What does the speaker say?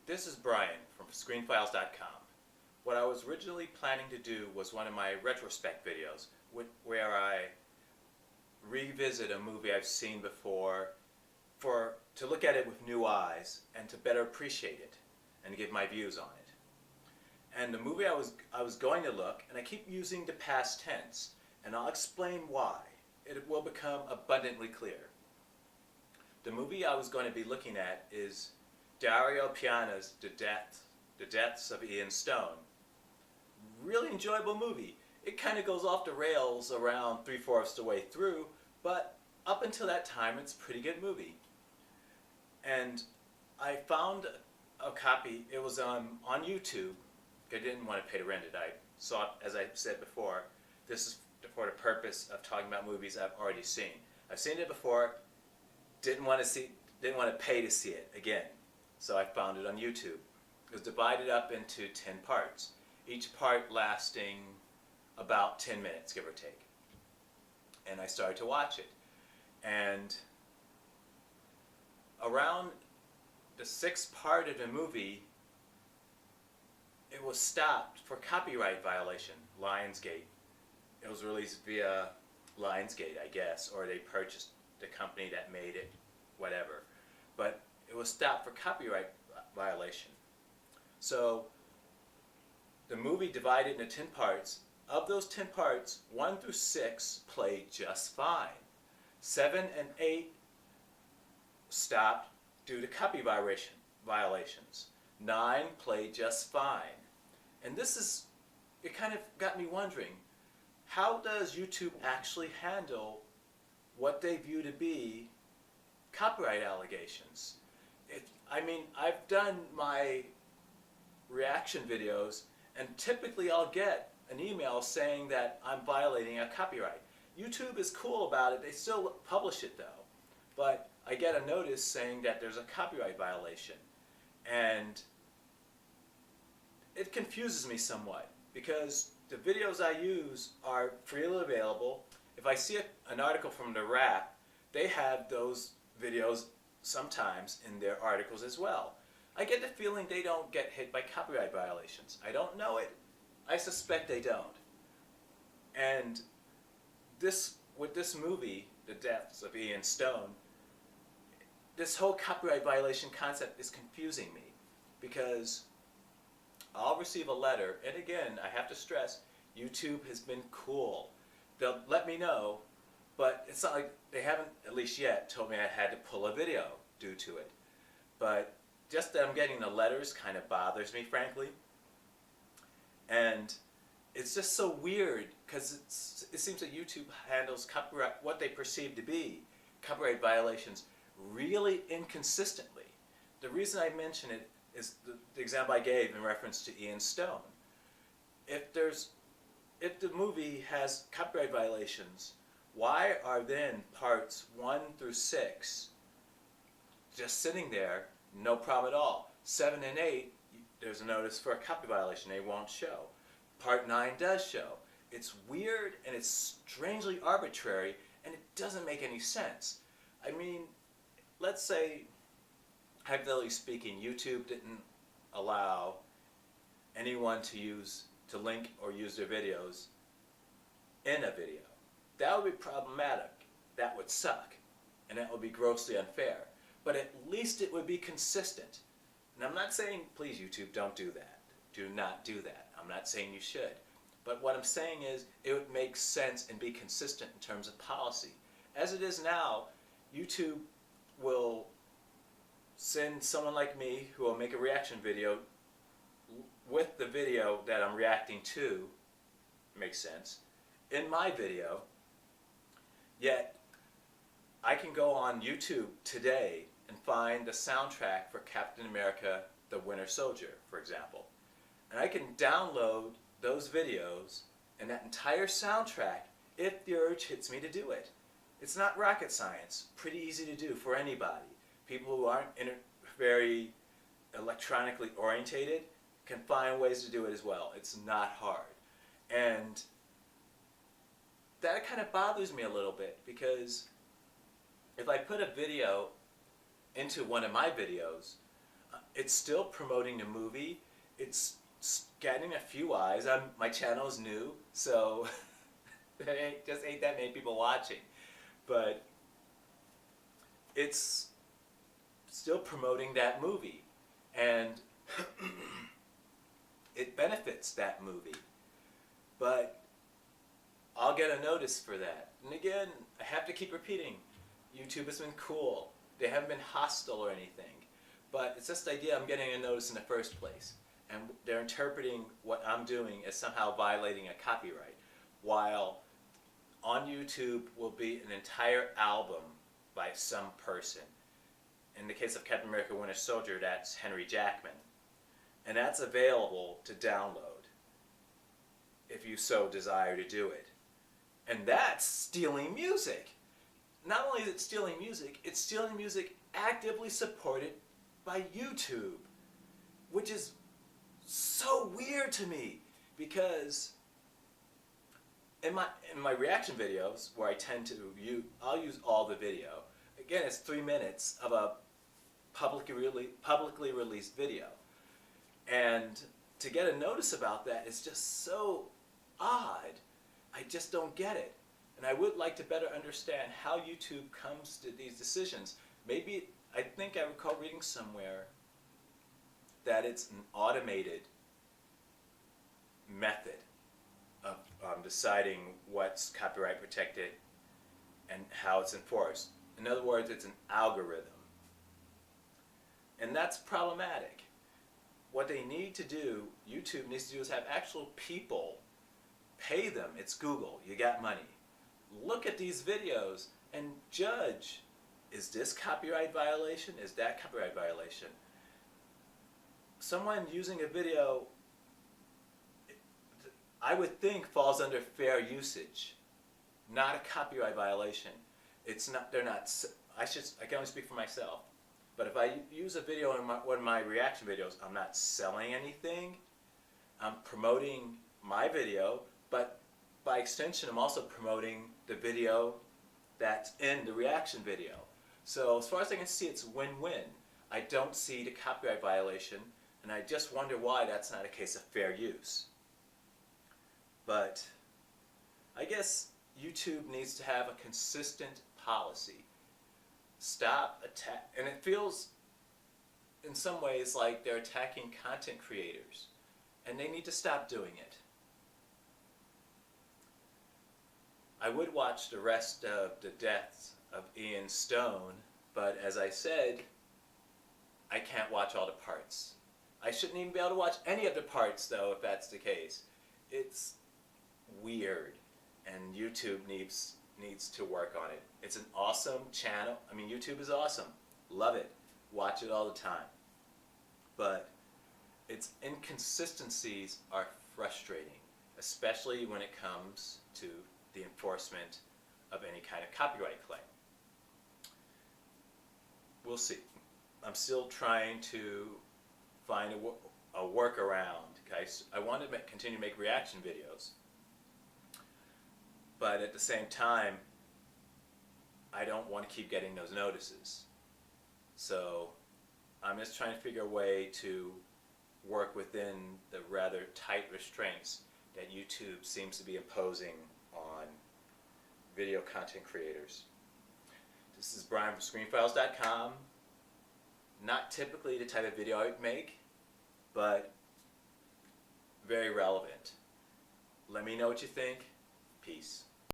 This is Brian from ScreenFiles.com. What I was originally planning to do was one of my retrospect videos where I revisit a movie I've seen before to look at it with new eyes and to better appreciate it and give my views on it. And the movie I was going to look, and I keep using the past tense, and I'll explain why. It will become abundantly clear. The movie I was going to be looking at is Dario Piana's The Deaths of Ian Stone. Really enjoyable movie. It kind of goes off the rails around 3/4 the way through, but up until that time it's a pretty good movie. And I found a copy. It was on YouTube. I didn't want to pay to rent it. I saw it, as I said before, this is for the purpose of talking about movies I've already seen. I've seen it before, didn't want to pay to see it again. So I found it on YouTube. It was divided up into 10 parts, each part lasting about 10 minutes, give or take. And I started to watch it. And around the 6th part of the movie, it was stopped for copyright violation, Lionsgate. It was released via Lionsgate, I guess, or they purchased the company that made it, whatever. But it was stopped for copyright violation. So the movie divided into 10 parts. Of those 10 parts, 1 through 6 played just fine. 7 and 8 stopped due to copyright violations. 9 played just fine. And it kind of got me wondering, how does YouTube actually handle what they view to be copyright allegations? I've done my reaction videos, and typically I'll get an email saying that I'm violating a copyright. YouTube is cool about it. They still publish it though. But I get a notice saying that there's a copyright violation. And it confuses me somewhat because the videos I use are freely available. If I see an article from The Wrap, they have those videos sometimes in their articles as well. I get the feeling they don't get hit by copyright violations. I don't know it. I suspect they don't. And with this movie, The Deaths of Ian Stone, this whole copyright violation concept is confusing me because I'll receive a letter, and again, I have to stress, YouTube has been cool. They'll let me know, but it's not like they haven't, at least yet, told me I had to pull a video due to it. But just that I'm getting the letters kind of bothers me, frankly. And it's just so weird because it seems that YouTube handles copyright, what they perceive to be copyright violations, really inconsistently. The reason I mention it is the example I gave in reference to Ian Stone. If the movie has copyright violations, why are then parts 1 through 6 just sitting there, no problem at all? 7 and 8, there's a notice for a copy violation, they won't show. Part 9 does show. It's weird and it's strangely arbitrary, and it doesn't make any sense. I mean, let's say, hypothetically speaking, YouTube didn't allow anyone to link or use their videos in a video. That would be problematic. That would suck. And that would be grossly unfair. But at least it would be consistent. And I'm not saying, please YouTube, don't do that. Do not do that. I'm not saying you should. But what I'm saying is, it would make sense and be consistent in terms of policy. As it is now, YouTube will send someone like me who will make a reaction video with the video that I'm reacting to, makes sense, in my video, yet I can go on YouTube today and find the soundtrack for Captain America: The Winter Soldier, for example. And I can download those videos and that entire soundtrack if the urge hits me to do it. It's not rocket science. Pretty easy to do for anybody. People who aren't very electronically orientated can find ways to do it as well. It's not hard. And that kind of bothers me a little bit because if I put a video into one of my videos, It's still promoting the movie. It's getting a few eyes. My channel is new, so there just ain't that many people watching. But it's still promoting that movie, and it benefits that movie. But I'll get a notice for that. And again, I have to keep repeating, YouTube has been cool. They haven't been hostile or anything. But it's just the idea I'm getting a notice in the first place. And they're interpreting what I'm doing as somehow violating a copyright. While on YouTube will be an entire album by some person. In the case of Captain America Winter Soldier, that's Henry Jackman. And that's available to download if you so desire to do it. And that's stealing music. Not only is it stealing music, it's stealing music actively supported by YouTube, which is so weird to me, because in my reaction videos, where I tend to I'll use all the video. Again, it's 3 minutes of a publicly released video, and to get a notice about that is just so odd. I just don't get it, and I would like to better understand how YouTube comes to these decisions. Maybe I think I recall reading somewhere that it's an automated method of deciding what's copyright protected and how it's enforced. In other words, it's an algorithm. And that's problematic. What they need to do, YouTube needs to do, is have actual people pay them. It's Google. You got money. Look at these videos and judge. Is this copyright violation? Is that copyright violation? Someone using a video, I would think, falls under fair usage, not a copyright violation. It's not. They're not. I can only speak for myself. But if I use a video in one of my reaction videos, I'm not selling anything. I'm promoting my video, but by extension, I'm also promoting the video that's in the reaction video. So as far as I can see, it's win-win. I don't see the copyright violation, and I just wonder why that's not a case of fair use. But I guess YouTube needs to have a consistent policy. Stop attack, and it feels in some ways like they're attacking content creators, and they need to stop doing it. I would watch the rest of the deaths of Ian Stone, but as I said, I can't watch all the parts. I shouldn't even be able to watch any of the parts, though, if that's the case. It's weird, and YouTube needs to work on it. It's an awesome channel. I mean, YouTube is awesome. Love it. Watch it all the time. But its inconsistencies are frustrating, especially when it comes to the enforcement of any kind of copyright claim. We'll see. I'm still trying to find a workaround. Okay? I want to continue to make reaction videos, but at the same time, I don't want to keep getting those notices. So I'm just trying to figure a way to work within the rather tight restraints that YouTube seems to be imposing on video content creators. This is Brian from ScreenFiles.com. Not typically the type of video I would make, but very relevant. Let me know what you think. Peace.